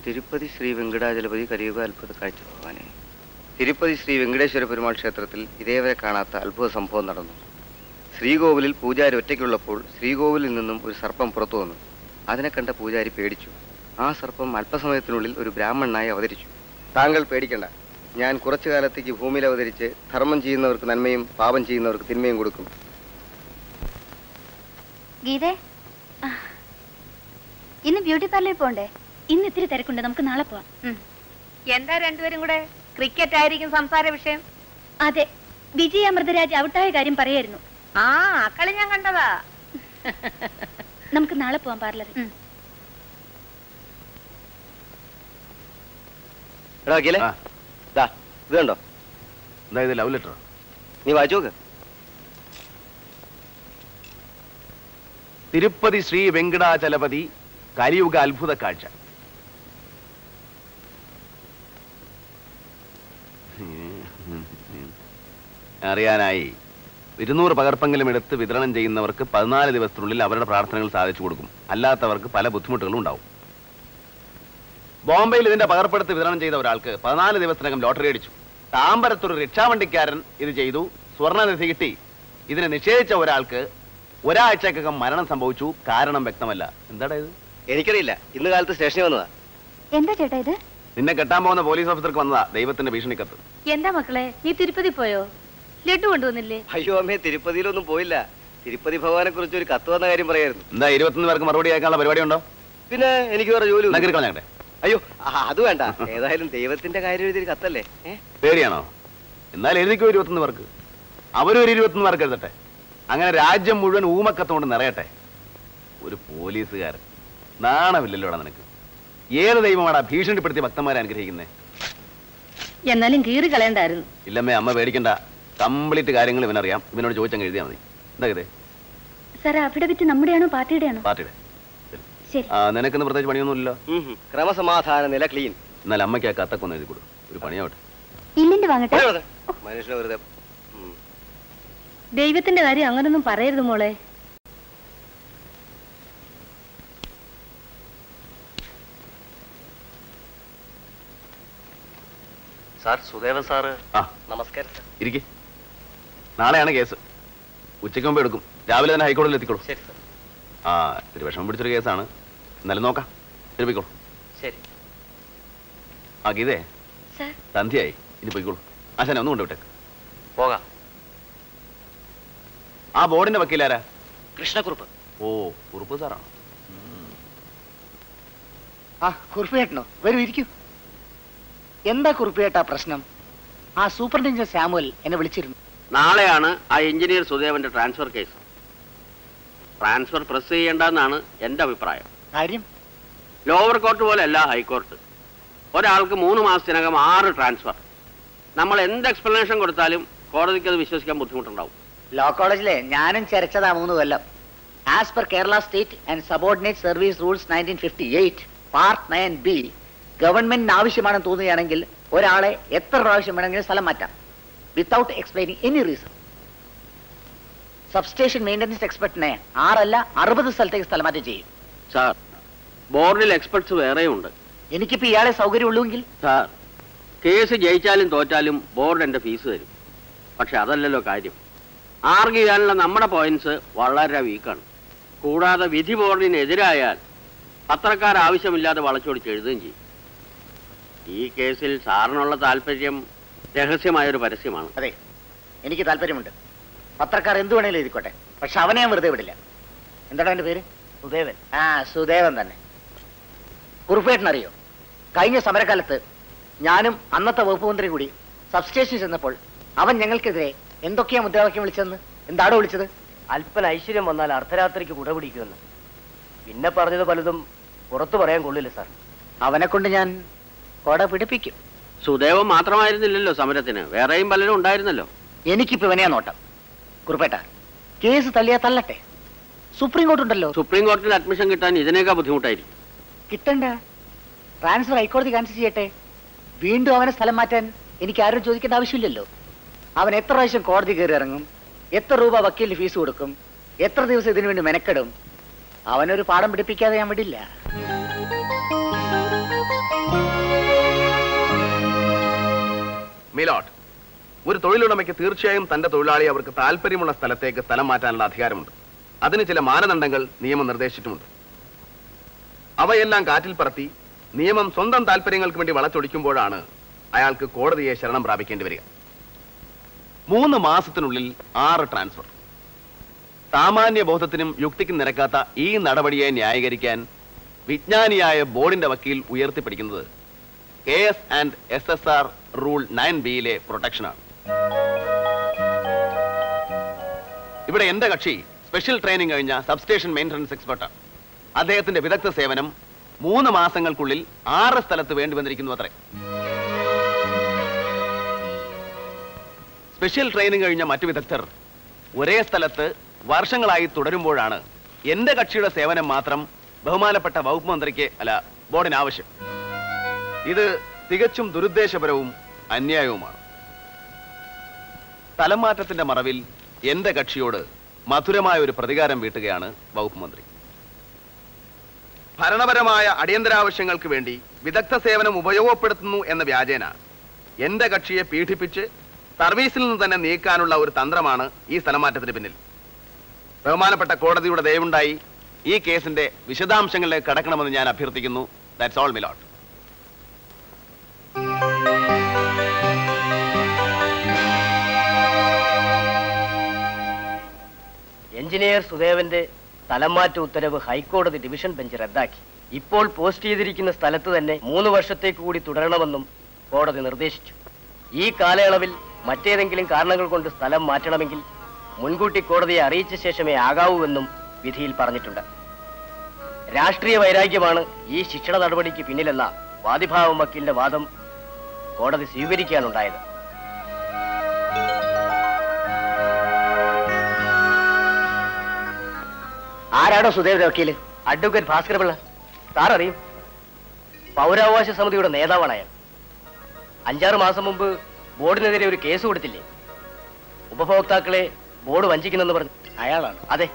തിരുപ്പതി ശ്രീ വെങ്കടാചലപതി കലിയുഗ അത്ഭുത കാഴ്ച ഭഗവാനെ. തിരുപ്പതി ശ്രീ വെങ്കടേശ്വര പെരുമാൾ ക്ഷേത്രത്തിൽ ഇതേവരെ കാണാത്ത അത്ഭുത സംഭവം നടന്നു. ശ്രീകോവിലിൽ പൂജാരി ഒറ്റയ്ക്കുള്ളപ്പോൾ ശ്രീകോവിലിൽ നിന്നും ഒരു സർപ്പം പുറത്തു വന്നു. അതിനെ കണ്ട പൂജാരി പേടിച്ചു. ആ സർപ്പം അല്പസമയത്തിനുള്ളിൽ ഒരു ബ്രാഹ്മണനായി അവതരിച്ചു. താങ്കൾ പേടിക്കണ്ട, ഞാൻ കുറച്ചു കാലത്തേക്ക് ഭൂമിയിൽ അവതരിച്ച് ധർമ്മം ചെയ്യുന്നവർക്ക് നന്മയും പാപം ചെയ്യുന്നവർക്ക് തിന്മയും കൊടുക്കും. ഗീതേ, ഇന്ന് ബ്യൂട്ടി പാർലറിൽ പോണ്ടേ? ഇന്ന് ഇത്തിരി തിരക്കുണ്ട്, നമുക്ക് നാളെ പോവാം. എന്താ രണ്ടുപേരും കൂടെ ക്രിക്കറ്റ് ആയിരിക്കും സംസാര വിഷയം? അതെ, വിജയ് അമൃതരാജ് ഔട്ടായ കാര്യം പറയായിരുന്നു. ആ കളി ഞാൻ കണ്ടതാ. നമുക്ക് നാളെ പോവാം പാർലറിൽ. ഇത് കണ്ടോ? ലവ് ലെറ്റർ നീ വായിച്ചു നോക്ക്. തിരുപ്പതി ശ്രീ വെങ്കടാചലപതി കലിയുഗ അത്ഭുത കാഴ്ച. അറിയാനായി 200 പകർപ്പെങ്കിലും എടുത്ത് വിതരണം ചെയ്യുന്നവർക്ക് 14 ദിവസത്തിനുള്ളിൽ അവരുടെ പ്രാർത്ഥനകൾ സാധിച്ചു കൊടുക്കും. അല്ലാത്തവർക്ക് പല ബുദ്ധിമുട്ടുകളും ഉണ്ടാവും. ബോംബെയിൽ ഇതിന്റെ പകർപ്പെടുത്ത് വിതരണം ചെയ്ത ഒരാൾക്ക് 14 ദിവസത്തിനകം ലോട്ടറി അടിച്ചു. താമ്പരത്തൊരു റിക്ഷാവണ്ടിക്കാരൻ ഇത് ചെയ്തു, സ്വർണ്ണനിധി കിട്ടി. ഇതിനെ നിഷേധിച്ച ഒരാൾക്ക് ഒരാഴ്ചക്കകം മരണം സംഭവിച്ചു. കാരണം വ്യക്തമല്ല. എന്താടാ ഇത്? എനിക്കറിയില്ല, ഇന്ന് കാലത്ത് സ്റ്റേഷനിൽ വന്നതാ. എന്താ ചേട്ടാ ഇത്? നിന്നെ കെട്ടാൻ പോകുന്ന പോലീസ് ഓഫീസർക്ക് വന്നതാ ദൈവത്തിന്റെ ഭീഷണിക്കത്ത്. എന്താ മക്കളെ, നീ തിരുപ്പതി പോയോ? ലഡു കൊണ്ടുവന്നില്ലേ? അയ്യോ അമ്മേ, തിരുപ്പതിയിലൊന്നും പോയില്ല. തിരുപ്പതി ഭഗവാനെ കുറിച്ച് ഒരു കത്ത് വന്ന കാര്യം പറയായിരുന്നു. എന്താ 21 പേർക്ക് മറുപടി അയക്കാനുള്ള പരിപാടി ഉണ്ടോ? പിന്നെ എനിക്ക് വേറെ ജോലി. കളഞ്ഞേ. അയ്യോ അത് വേണ്ട, ഏതായാലും ദൈവത്തിന്റെ കാര്യം എഴുതിയൊരു കത്തല്ലേ. പേടിയാണോ? എന്നാൽ എഴുതിക്കോ 21 പേർക്ക്. അവരൊരു 21 പേർക്ക് എഴുതട്ടെ. അങ്ങനെ രാജ്യം മുഴുവൻ ഊമക്കത്തോണ്ട് നിറയട്ടെ. ഒരു പോലീസുകാരൻ, നാണമില്ലല്ലോടാ നിനക്ക്? ഏത് ദൈവമാടാ ഭീഷണിപ്പെടുത്തി ഭക്തന്മാരെ അനുഗ്രഹിക്കുന്നേ? എന്നാലും കീറി കളയണ്ടായിരുന്നു. ഇല്ലമ്മേ, അമ്മ പേടിക്കണ്ട. കംപ്ലീറ്റ് കാര്യങ്ങൾ ഇവനറിയാം. ഇവനോട് ചോദിച്ചങ്ങ് എഴുതിയാൽ മതി. എന്താ ഇതേ? സാർ അഫിഡവിറ്റ് നമ്മുടെയാണോ പാർട്ടിയുടെയാണോ? പാർട്ടിയുടെ. ശരി. നിനക്കൊന്നും പ്രത്യേകിച്ച് പണിയൊന്നുമില്ലല്ലോ. ക്രമസമാധാന നില ക്ലീൻ. എന്നാൽ അമ്മയ്ക്ക് ആ കത്തൊക്കെ ഒന്ന് എഴുതി കൊടുക്കും. ഒരു പണിയാവട്ടെ. ഇല്ലിന്റെ വാങ്ങട്ടെ. മനുഷ്യനെ വെറുതെ. ദൈവത്തിന്റെ കാര്യം അങ്ങനൊന്നും പറയരുത് മോളെ. Sir, Sudevan sir. നമസ്കാരം. ഇരിക്കെ. നാളെയാണ് കേസ്. ഉച്ചയ്ക്ക് മുമ്പ് എടുക്കും. രാവിലെ തന്നെ ഹൈക്കോടതിയിൽ എത്തിക്കോളൂ. ശരി സാർ. ഒരു വിഷമം പിടിച്ചൊരു കേസാണ്. എന്നാലും നോക്കാം. എഴുതിക്കോളൂ. ശരി. ഗീതേ, സന്ധ്യയായി. ഇനി പോയിക്കോളൂ. ആശാനെ ഒന്നും കൊണ്ടുവിട്ടേക്ക്. പോകാം. ആ ബോർഡിന്റെ വക്കീലാരാ? കൃഷ്ണക്കുറുപ്പ്. ഓ, കുറുപ്പ് സാറാണ്. കുറുപ്പേട്ടനോ? വരൂ, ഇരിക്കൂ. എന്താ കുറുപ്പേട്ടാ പ്രശ്നം? ആ സൂപ്രണ്ടിഞ്ചർ സാമുവൽ എന്നെ വിളിച്ചിരുന്നു. നാളെയാണ് ആ എഞ്ചിനീയർ സുദേവന്റെ ട്രാൻസ്ഫർ കേസ്. ട്രാൻസ്ഫർ പ്രസ് ചെയ്യേണ്ടെന്നാണ് എന്റെ അഭിപ്രായം. കാര്യം? ലോവർ കോർട്ട് പോലെ അല്ല ഹൈക്കോർട്ട്. ഒരാൾക്ക് 3 മാസത്തിനകം 6 ട്രാൻസ്ഫർ. നമ്മൾ എന്ത് എക്സ്പ്ലനേഷൻ കൊടുത്താലും കോടതിക്ക് അത് വിശ്വസിക്കാൻ ബുദ്ധിമുട്ടുണ്ടാവും. ലോ കോളേജിലെ ഞാനും ചരച്ചതാ 3 കൊല്ലം. As per Kerala state and subordinate service rules 1958 part 9B, ഗവൺമെന്റിന് ആവശ്യമാണെന്ന് തോന്നുകയാണെങ്കിൽ ഒരാളെ എത്ര പ്രാവശ്യം വേണമെങ്കിലും സ്ഥലം മാറ്റാം, without explaining any reason. Substation maintenance എക്സ്പെർട്ടിനെ 6 അല്ല 60 സ്ഥലത്തേക്ക് സ്ഥലമാറ്റം ചെയ്യും. സാർ, ബോർഡിൽ എക്സ്പെർട്സ് വേറെയുണ്ട്. എനിക്കിപ്പോ ഇയാളെ സൗകര്യമുള്ളൂവെങ്കിൽ. സാർ, കേസ് ജയിച്ചാലും തോറ്റാലും ബോർഡ് എന്റെ ഫീസ് തരും. പക്ഷെ അതല്ലല്ലോ കാര്യം. ആർഗ്യൂ ചെയ്യാനുള്ള നമ്മുടെ പോയിന്റ്സ് വളരെ വീക്കാണ്. കൂടാതെ വിധി ബോർഡിനെതിരായാൽ പത്രക്കാർ ആവശ്യമില്ലാതെ വളച്ചൊടിച്ച് എഴുതുകയും ചെയ്യും. ഈ കേസിൽ സാറിനുള്ള താല്പര്യം രഹസ്യമായൊരു പരസ്യമാണ്. അതെ, എനിക്ക് താല്പര്യമുണ്ട്. പത്രക്കാർ എന്തു വേണേലും എഴുതിക്കോട്ടെ, പക്ഷെ അവനെ ഞാൻ വെറുതെ വിടില്ല. എന്താണ് അവന്റെ പേര്? സുദേവൻ. സുദേവൻ തന്നെ. കുറുപ്പേട്ടനറിയോ, കഴിഞ്ഞ സമരകാലത്ത് ഞാനും അന്നത്തെ വകുപ്പ് മന്ത്രി കൂടി സബ്സ്റ്റേഷൻ ചെന്നപ്പോൾ അവൻ ഞങ്ങൾക്കെതിരെ എന്തൊക്കെയാ മുദ്രാവാക്യം വിളിച്ചതെന്ന്? എന്താണോ വിളിച്ചത്? അല്പന ഐശ്വര്യം വന്നാൽ അർദ്ധരാത്രിക്ക് കുട പിടിക്കുമെന്ന്. പിന്നെ പറഞ്ഞത് പലതും പുറത്തു പറയാൻ കൊള്ളില്ല സാർ. അവനെ കൊണ്ട് ഞാൻ കൊട പിടിപ്പിക്കും. സുദേവൻ മാത്രമായിരുന്നില്ലല്ലോ സമരത്തിന്, വേറെയും പലരും ഉണ്ടായിരുന്നല്ലോ. എനിക്കിപ്പോ ഇവനെയാ നോട്ടം. കുറുപ്പേട്ട, കേസ് തള്ളിയാ തള്ളട്ടെ. സുപ്രീം കോർട്ട് ഉണ്ടല്ലോ. സുപ്രീം കോർട്ടിൽ അഡ്മിഷൻ കിട്ടാൻ ഇതിനേക്കാൾ ബുദ്ധിമുട്ടായിരിക്കും. കിട്ടണ്ട. ട്രാൻസ്ഫർ ഹൈക്കോടതി ക്യാൻസൽ ചെയ്യട്ടെ. വീണ്ടും അവനെ സ്ഥലം മാറ്റാൻ എനിക്ക് ആരും ചോദിക്കേണ്ട ആവശ്യമില്ലല്ലോ. അവൻ എത്ര പ്രാവശ്യം കോടതി കയറി ഇറങ്ങും, എത്ര രൂപ വക്കീലിന് ഫീസ് കൊടുക്കും, എത്ര ദിവസം ഇതിനു വേണ്ടി മെനക്കെടും. അവനൊരു പാഠം പിടിപ്പിക്കാതെ ഞാൻ വിടില്ല. മിലോട്ട്, ഒരു തൊഴിലുടമയ്ക്ക് തീർച്ചയായും തന്റെ തൊഴിലാളി അവർക്ക് താല്പര്യമുള്ള സ്ഥലത്തേക്ക് സ്ഥലം മാറ്റാനുള്ള അധികാരമുണ്ട്. അതിന് ചില മാനദണ്ഡങ്ങൾ നിയമം നിർദ്ദേശിച്ചിട്ടുമുണ്ട്. അവയെല്ലാം കാറ്റിൽ പറത്തി നിയമം സ്വന്തം താല്പര്യങ്ങൾക്ക് വേണ്ടി വളച്ചൊടിക്കുമ്പോഴാണ് അയാൾക്ക് കോടതിയെ ശരണം പ്രാപിക്കേണ്ടി വരിക. 3 മാസത്തിനുള്ളിൽ 6 ട്രാൻസ്ഫർ. സാമാന്യ ബോധത്തിനും യുക്തിക്കും നിരക്കാത്ത ഈ നടപടിയെ ന്യായീകരിക്കാൻ വിജ്ഞാനിയായ ബോർഡിന്റെ വക്കീൽ ഉയർത്തിപ്പിടിക്കുന്നത് KS&SSR റൂൾ 9B പ്രൊട്ടക്ഷനാണ്. ഇവിടെ എന്റെ കക്ഷി സ്പെഷ്യൽ ട്രെയിനിങ് കഴിഞ്ഞ സബ്സ്റ്റേഷൻ മെയിൻ്റനൻസ് എക്സ്പെർട്ടാണ്. അദ്ദേഹത്തിന്റെ വിദഗ്ധ സേവനം 3 മാസങ്ങൾക്കുള്ളിൽ 6 സ്ഥലത്ത് വേണ്ടി വന്നിരിക്കുന്നു അത്രേ. സ്പെഷ്യൽ ട്രെയിനിങ് കഴിഞ്ഞ മറ്റു വിദഗ്ധർ ഒരേ സ്ഥലത്ത് വർഷങ്ങളായി തുടരുമ്പോഴാണ് എന്റെ കക്ഷിയുടെ സേവനം മാത്രം ബഹുമാനപ്പെട്ട വകുപ്പ് മന്ത്രിക്ക് ബോർഡിന് ആവശ്യം. ഇത് തികച്ചും ദുരുദ്ദേശപരവും അന്യായവുമാണ്. സ്ഥലംമാറ്റത്തിന്റെ മറവിൽ എന്റെ കക്ഷിയോട് മധുരമായ ഒരു പ്രതികാരം വീട്ടുകയാണ് വകുപ്പ് മന്ത്രി. ഭരണപരമായ അടിയന്തരാവശ്യങ്ങൾക്ക് വേണ്ടി വിദഗ്ധ സേവനം ഉപയോഗപ്പെടുത്തുന്നു എന്ന വ്യാജേന എന്റെ കക്ഷിയെ പീഡിപ്പിച്ച് സർവീസിൽ നിന്ന് തന്നെ നീക്കാനുള്ള ഒരു തന്ത്രമാണ് ഈ സ്ഥലമാറ്റത്തിന് പിന്നിൽ. ബഹുമാനപ്പെട്ട കോടതിയുടെ ദയവുണ്ടായി ഈ കേസിന്റെ വിശദാംശങ്ങളിലേക്ക് കടക്കണമെന്ന് ഞാൻ അഭ്യർത്ഥിക്കുന്നു. That's all my lord. എഞ്ചിനീയർ സുദേവന്റെ സ്ഥലംമാറ്റ ഉത്തരവ് ഹൈക്കോടതി ഡിവിഷൻ ബെഞ്ച് റദ്ദാക്കി. ഇപ്പോൾ പോസ്റ്റ് ചെയ്തിരിക്കുന്ന സ്ഥലത്ത് തന്നെ 3 വർഷത്തേക്ക് കൂടി തുടരണമെന്നും കോടതി നിർദ്ദേശിച്ചു. ഈ കാലയളവിൽ മറ്റേതെങ്കിലും കാരണങ്ങൾ കൊണ്ട് സ്ഥലം മാറ്റണമെങ്കിൽ മുൻകൂട്ടി കോടതിയെ അറിയിച്ച ശേഷമേ ആകാവൂവെന്നും വിധിയിൽ പറഞ്ഞിട്ടുണ്ട്. രാഷ്ട്രീയ വൈരാഗ്യമാണ് ഈ ശിക്ഷണ നടപടിക്ക് പിന്നിലെന്ന വാദിഭാവം വക്കീലിന്റെ വാദം കോടതി സ്വീകരിക്കാനുണ്ടായത്. ആരാണോ സുദേവന്റെ വക്കീല്? അഡ്വക്കേറ്റ് ഭാസ്കരപിള്ള. സാർ അറിയും, പൗരാവകാശ സമിതിയുടെ നേതാവാണ് അയാൾ. 5-6 മാസം മുമ്പ് ബോർഡിനെതിരെ ഒരു കേസ് കൊടുത്തില്ലേ? ഉപഭോക്താക്കളെ ബോർഡ് വഞ്ചിക്കുന്നെന്ന് പറഞ്ഞു. അയാളാണ്? അതെ.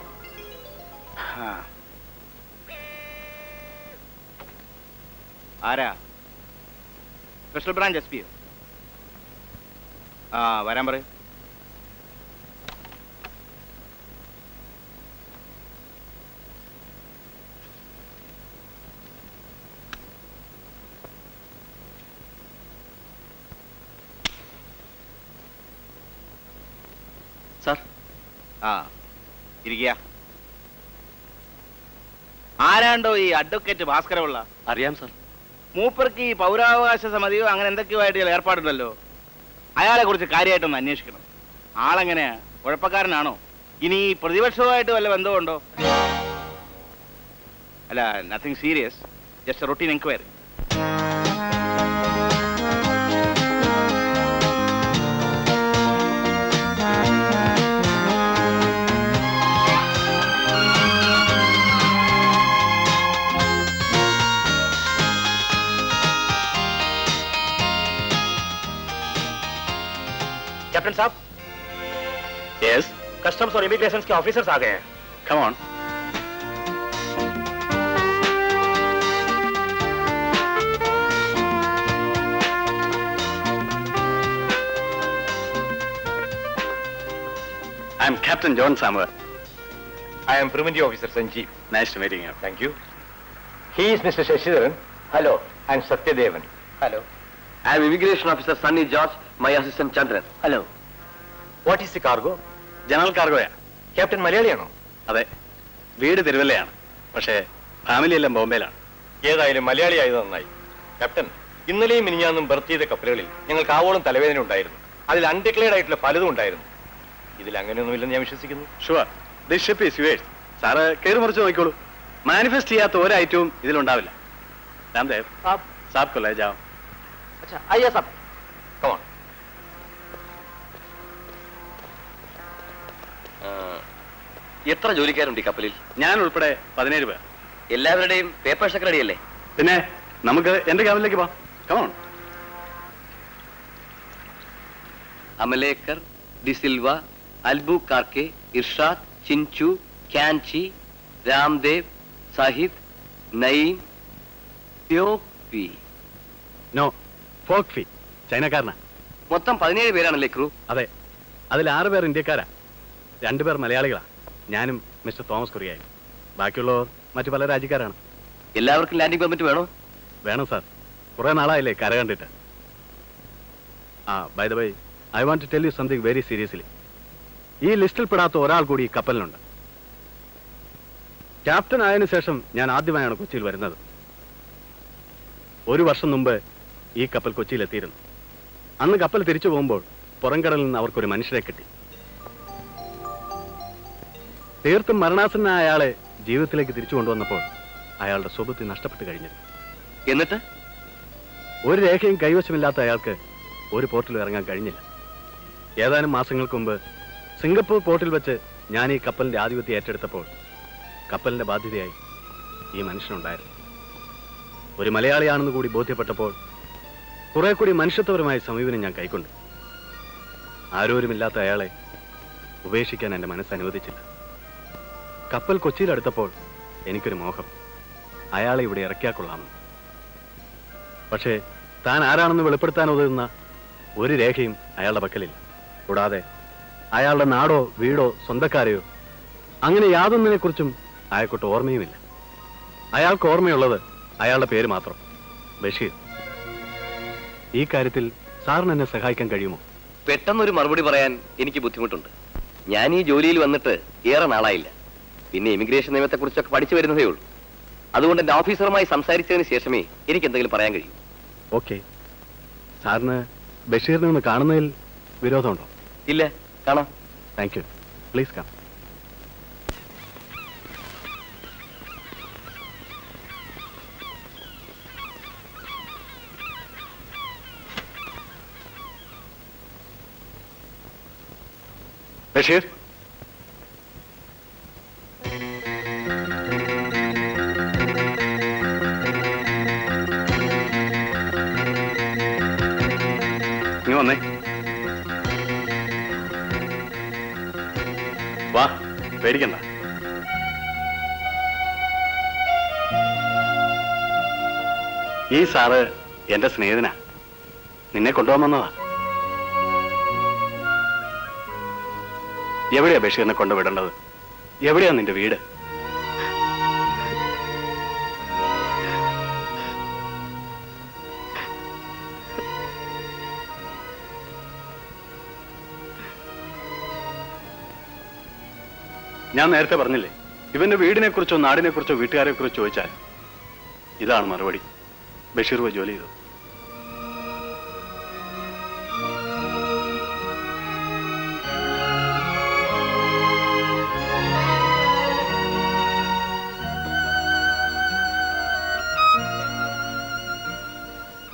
ആരാ? Special branch SP. വരാൻ പറയൂ. സാർ. ഇരിക്കുക. ആരാണ്ടോ ഈ അഡ്വക്കേറ്റ് ഭാസ്കരപിള്ള? അറിയാം സാർ. മൂപ്പർക്ക് ഈ പൗരാവകാശ സമിതിയോ അങ്ങനെ എന്തൊക്കെയോ ആയിട്ട് ഏർപ്പാടുണ്ടല്ലോ. അയാളെ കുറിച്ച് കാര്യമായിട്ടൊന്ന് അന്വേഷിക്കണം. ആളെങ്ങനെയാ? കുഴപ്പക്കാരനാണോ? ഇനി പ്രതിപക്ഷവുമായിട്ട് വല്ല ബന്ധമുണ്ടോ? അല്ല, nothing serious, just routine enquiry. Captain साहब. Yes. कस्टम्स और इमिग्रेशन के ऑफिसर्स आ गए हैं. Come on. I'm Captain John Samuel. I am Preliminary Officer Sanjeev. Nice to meeting you. Thank you. He is Mr. Shashidaran. Hello. And Satyadevan. Hello. I'm Immigration Officer Sunny George, my assistant Chandran. Hello. What is the cargo? General cargo. Captain മലയാളിയാണോ? അതെ. വീട് തിരുവല്ലയാണ്. പക്ഷേ family എല്ലാം ബോംബെയിലാണ്. ഏതായാലും മലയാളിയായത് നന്നായി. Captain, ഇന്നലെയും മിനിഞ്ഞാന്നും birth ചെയ്ത കപ്പലുകളിൽ ഞങ്ങൾക്ക് ആവോളം തലവേദന ഉണ്ടായിരുന്നു. അതിൽ അൺഡിക്ലെയർഡ് ആയിട്ടുള്ള പലതും ഉണ്ടായിരുന്നു. ഇതിൽ അങ്ങനെയൊന്നുമില്ലെന്ന് ഞാൻ വിശ്വസിക്കുന്നു. Sure. This ship is yours. Sir കയറി മറിച്ച് നോക്കിക്കോളൂ. മാനിഫെസ്റ്റ് ചെയ്യാത്ത ഒരു ഐറ്റവും ഇതിലുണ്ടാവില്ല. രാംദേവ് സാബ് കൊല്ലേ ജാओ. अच्छा आइए साहब. Come on. എത്ര ജോലിക്കാരുണ്ട് ഈ കപ്പലിൽ? ഞാൻ ഉൾപ്പെടെ 17 പേർ. എല്ലാവരുടെയും പേപ്പേഴ്സ് ഒക്കെ റെഡിയല്ലേ? പിന്നെ നമുക്ക് എന്റെ ക്യാബിനിലേക്ക് പോവാം. Come on. Amalekar, D'Silva, Albuquerque, Irshad, Chinchu, Kanchi, Ramdev, Sahid, Naeem, Pyokpi. No, Fokfi. ചൈനക്കാരനാ. മൊത്തം 17 പേരാണല്ലേ ക്രൂ? അതെ, അതിൽ 6 പേർ ഇന്ത്യക്കാരാ, 2 പേർ മലയാളികളാ, ഞാനും മിസ്റ്റർ തോമസ് കുറിയായും. ബാക്കിയുള്ളവർ മറ്റു പല രാജ്യക്കാരാണ്. എല്ലാവർക്കും ലാൻഡിംഗ് പെർമിറ്റ് വേണോ? വേണം സാർ, കുറെ നാളായില്ലേ കര കണ്ടിട്ട്. By the way, I want to tell you something very seriously. ഈ ലിസ്റ്റിൽ പെടാത്ത ഒരാൾ കൂടി ഈ കപ്പലിനുണ്ട്. ക്യാപ്റ്റൻ ആയതിനു ശേഷം ഞാൻ ആദ്യമായാണ് കൊച്ചിയിൽ വരുന്നത്. 1 വർഷം മുമ്പ് ഈ കപ്പൽ കൊച്ചിയിലെത്തിയിരുന്നു. അന്ന് കപ്പൽ തിരിച്ചു പോകുമ്പോൾ പുറംകടലിൽ നിന്ന് അവർക്കൊരു മനുഷ്യരെ കിട്ടി. തീർത്തും മരണാസന്നനായ അയാളെ ജീവിതത്തിലേക്ക് തിരിച്ചു കൊണ്ടുവന്നപ്പോൾ അയാളുടെ സ്വബുദ്ധി നഷ്ടപ്പെട്ടു കഴിഞ്ഞിരുന്നു. എന്നിട്ട് ഒരു രേഖയും കൈവശമില്ലാത്ത അയാൾക്ക് ഒരു പോർട്ടിൽ ഇറങ്ങാൻ കഴിഞ്ഞില്ല. ഏതാനും മാസങ്ങൾക്ക് മുമ്പ് സിംഗപ്പൂർ പോർട്ടിൽ വെച്ച് ഞാൻ ഈ കപ്പലിന്റെ ആധിപത്യം ഏറ്റെടുത്തപ്പോൾ കപ്പലിന്റെ ബാധ്യതയായി ഈ മനുഷ്യനുണ്ടായിരുന്നു. ഒരു മലയാളിയാണെന്ന് കൂടി ബോധ്യപ്പെട്ടപ്പോൾ കുറെ കൂടി മനുഷ്യത്വപരമായ സമീപനം ഞാൻ കൈക്കൊണ്ടു. ആരോരുമില്ലാത്ത അയാളെ ഉപേക്ഷിക്കാൻ എൻ്റെ മനസ്സ് അനുവദിച്ചില്ല. കപ്പൽ കൊച്ചിയിലെടുത്തപ്പോൾ എനിക്കൊരു മോഹം, അയാളെ ഇവിടെ ഇറക്കിയാൽ കൊള്ളാമെന്ന്. പക്ഷേ താൻ ആരാണെന്ന് വെളിപ്പെടുത്താൻ ഉതകുന്ന ഒരു രേഖയും അയാളുടെ പക്കലില്ല. കൂടാതെ അയാളുടെ നാടോ വീടോ സ്വന്തക്കാരെയോ അങ്ങനെ യാതൊന്നിനെക്കുറിച്ചും അയാൾക്കൊട്ട് ഓർമ്മയുമില്ല. അയാൾക്ക് ഓർമ്മയുള്ളത് അയാളുടെ പേര് മാത്രം, ബഷീർ. ഈ കാര്യത്തിൽ സാറിന് എന്നെ സഹായിക്കാൻ കഴിയുമോ? പെട്ടെന്നൊരു മറുപടി പറയാൻ എനിക്ക് ബുദ്ധിമുട്ടുണ്ട്. ഞാൻ ഈ ജോലിയിൽ വന്നിട്ട് ഏറെ നാളായില്ല. പിന്നെ ഇമിഗ്രേഷൻ നിയമത്തെക്കുറിച്ചൊക്കെ പഠിച്ചു വരുന്നതേ ഉള്ളൂ. അതുകൊണ്ട് എൻ്റെ ഓഫീസറുമായി സംസാരിച്ചതിന് ശേഷമേ എനിക്ക് എന്തെങ്കിലും പറയാൻ കഴിയൂ. ഓക്കെ. സാറിന് ബഷീറിനെ ഒന്ന് കാണുന്നതിൽ വിരോധമുണ്ടോ? ഇല്ല, കാണാം. Thank you. Please come. Basheer, നീ വന്നേ. വാ, പേടിക്കണ്ട. ഈ സാറ് എന്റെ സ്നേഹിതനാ, നിന്നെ കൊണ്ടുപോകാൻ വന്നതാ. എവിടെയാ ബഷീറിനെ കൊണ്ടുവിടേണ്ടത്? എവിടെയാ നിന്റെ വീട്? ഞാൻ നേരത്തെ പറഞ്ഞില്ലേ, ഇവന്റെ വീടിനെ കുറിച്ചോ നാടിനെ കുറിച്ചോ വീട്ടുകാരെ കുറിച്ചോ ചോദിച്ചാൽ ഇതാണ് മറുപടി. ബഷീർ പോയി ജോലി ചെയ്തു.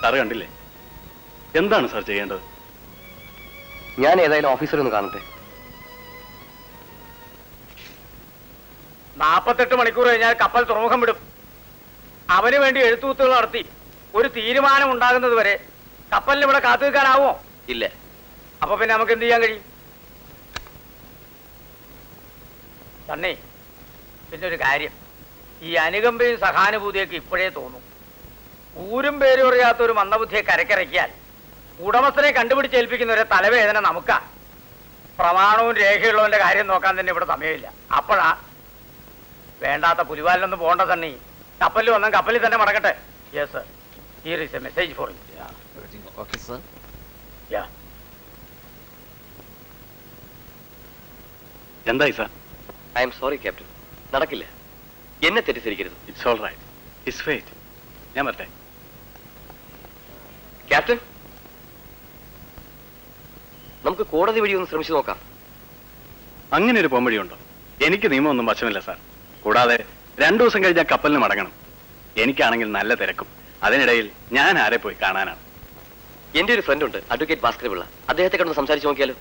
സാറ് കണ്ടില്ലേ? എന്താണ് സാർ ചെയ്യേണ്ടത്? ഞാൻ ഏതായാലും ഓഫീസറെ ഒന്ന് കാണട്ടെ. 48 മണിക്കൂർ കഴിഞ്ഞാൽ കപ്പൽ തുറമുഖം വിടും. അവന് വേണ്ടി എഴുത്തുകുത്തുകൾ നടത്തി ഒരു തീരുമാനം ഉണ്ടാകുന്നത് വരെ കപ്പലിന് ഇവിടെ കാത്തു നിൽക്കാനാവോ? ഇല്ല. അപ്പൊ പിന്നെ നമുക്ക് എന്ത് ചെയ്യാൻ കഴിയും? തന്നെ പിന്നെ ഒരു കാര്യം, ഈ അനുകമ്പയും സഹാനുഭൂതിയൊക്കെ ഇപ്പോഴേ തോന്നും. ഊരും പേരും അറിയാത്ത ഒരു മന്ദബുദ്ധിയെ കരക്കിറക്കിയാൽ ഉടമസ്ഥനെ കണ്ടുപിടിച്ചേൽപ്പിക്കുന്നവരെ തലവേദന നമുക്കാ. പ്രമാണവും രേഖയുള്ളവന്റെ കാര്യം നോക്കാൻ തന്നെ ഇവിടെ സമയമില്ല. അപ്പോഴാ വേണ്ടാത്ത പുലിവാലിനൊന്നും പോകണ്ട. തന്നെ കപ്പലിൽ വന്നാൽ കപ്പലിൽ തന്നെ മടക്കട്ടെ. Yes sir, here is a message for you. Okay sir. എന്തായി sir? I'm sorry captain, നടക്കില്ല. എന്നെ തെറ്റിദ്ധരിക്കരുത്. It's all right, it's fate. ഞാൻ വരട്ടെ. ക്യാപ്റ്റൻ, നമുക്ക് കോടതി വഴി ഒന്ന് ശ്രമിച്ചു നോക്കാം. അങ്ങനെ ഒരു പോംവഴിയുണ്ടോ? എനിക്ക് നിയമമൊന്നും വശമില്ല സാർ. കൂടാതെ 2 ദിവസം കഴിഞ്ഞാൽ കപ്പലിന് മടങ്ങണം. എനിക്കാണെങ്കിൽ നല്ല തിരക്കും. അതിനിടയിൽ ഞാൻ ആരെ പോയി കാണാനാണ്? എന്റെ ഒരു ഫ്രണ്ട് ഉണ്ട്, അഡ്വക്കേറ്റ് ഭാസ്കർ പിള്ള. അദ്ദേഹത്തെ കണ്ടു സംസാരിച്ചു നോക്കിയാലോ?